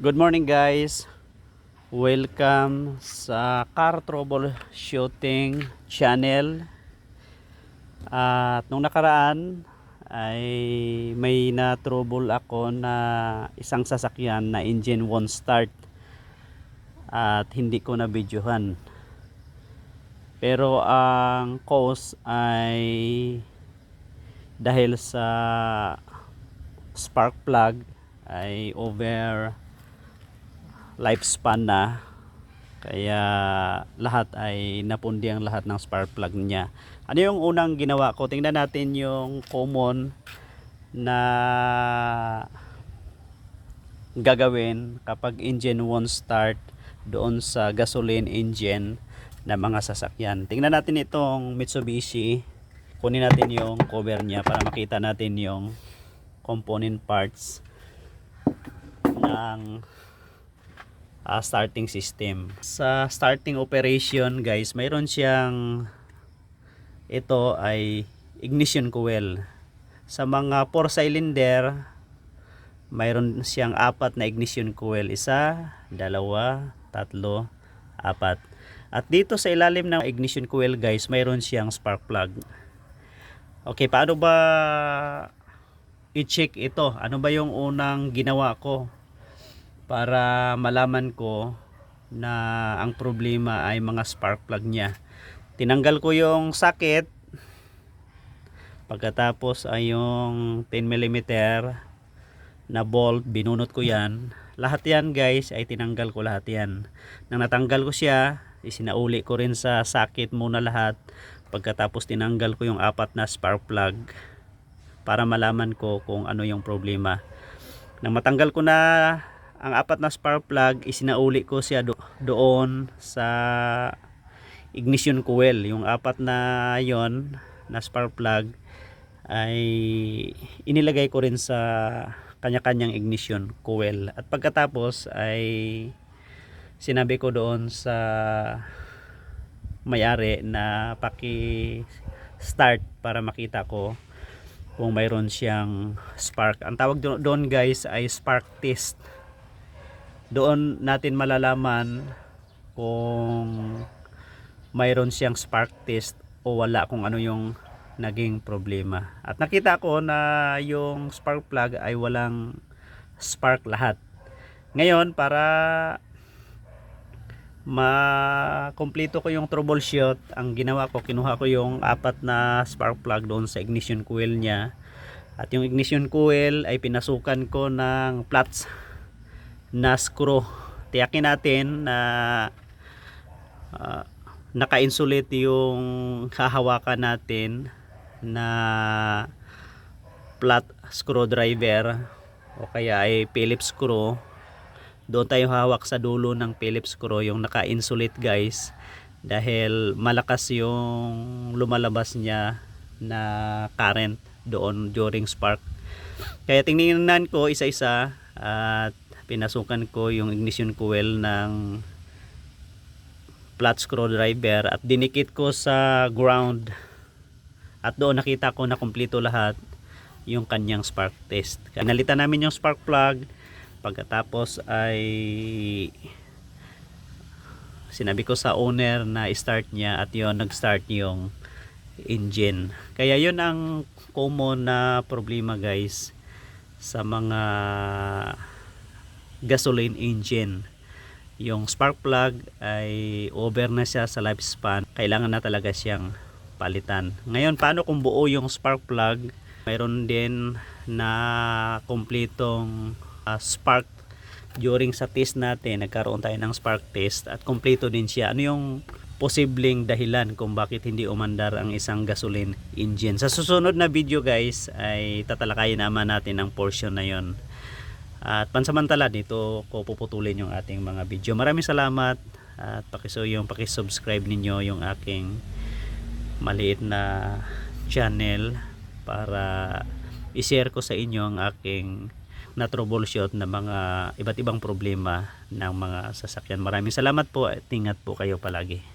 Good morning guys. Welcome sa Car Troubleshooting channel. At nung nakaraan ay may na-trouble ako na isang sasakyan na engine won't start at hindi ko na videohan. Pero ang cause ay dahil sa spark plug ay over lifespan na, kaya lahat ay napundi ang lahat ng spark plug niya. Ano yung unang ginawa ko? Tingnan natin yung common na gagawin kapag engine won't start doon sa gasoline engine na mga sasakyan. Tingnan natin itong Mitsubishi. Kunin natin yung cover niya para makita natin yung component parts ng starting system. Sa starting operation guys, mayroon siyang, ito ay ignition coil. Sa mga 4 cylinder, mayroon siyang 4 na ignition coil. 1, 2, 3, 4. At dito sa ilalim ng ignition coil guys, mayroon siyang spark plug. Okay, paano ba i-check ito? Ano ba yung unang ginawa ko para malaman ko na ang problema ay mga spark plug niya? Tinanggal ko yung socket, pagkatapos ay yung 10mm na bolt, binunot ko yan. Lahat yan guys ay tinanggal ko lahat yan. Nang natanggal ko siya, isinauli ko rin sa socket muna lahat. Pagkatapos tinanggal ko yung 4 na spark plug para malaman ko kung ano yung problema. Nang matanggal ko na ang 4 na spark plug, isinauli ko siya doon sa ignition coil. Yung 4 na yon na spark plug ay inilagay ko rin sa kanya-kanyang ignition coil. At pagkatapos ay sinabi ko doon sa may-ari na paki-start para makita ko kung mayroon siyang spark. Ang tawag doon guys ay spark test. Doon natin malalaman kung mayroon siyang spark test o wala, kung ano yung naging problema. At nakita ko na yung spark plug ay walang spark lahat. Ngayon, para ma-kompleto ko yung troubleshoot, ang ginawa ko, kinuha ko yung 4 na spark plug doon sa ignition coil niya. At yung ignition coil ay pinasukan ko ng flats na screw. Tiyakin natin na naka-insulate yung hahawakan natin na flat screwdriver o kaya ay Phillips screw. Doon tayo hawak sa dulo ng Phillips screw, yung naka-insulate guys, dahil malakas yung lumalabas niya na current doon during spark. Kaya tingnan ko isa-isa at pinasukan ko yung ignition coil ng flat screwdriver at dinikit ko sa ground. At doon nakita ko na kumpleto lahat yung kanyang spark test. Kanalitan namin yung spark plug. Pagkatapos ay sinabi ko sa owner na start niya at yun, nag-start yung engine. Kaya yun ang common na problema guys sa mga gasoline engine. Yung spark plug ay over na siya sa lifespan. Kailangan na talaga siyang palitan. Ngayon, paano kung buo yung spark plug? Mayroon din na kumpletong spark during sa test natin. Nagkaroon tayo ng spark test at kumpleto din siya. Ano yung posibleng dahilan kung bakit hindi umandar ang isang gasoline engine? Sa susunod na video guys ay tatalakayin naman natin ang portion na yon. At pansamantala dito ko puputulin yung ating mga video. Maraming salamat at pakisubscribe ninyo yung aking maliit na channel para i-share ko sa inyo ang aking na troubleshoot na mga iba't ibang problema ng mga sasakyan. Maraming salamat po at ingat po kayo palagi.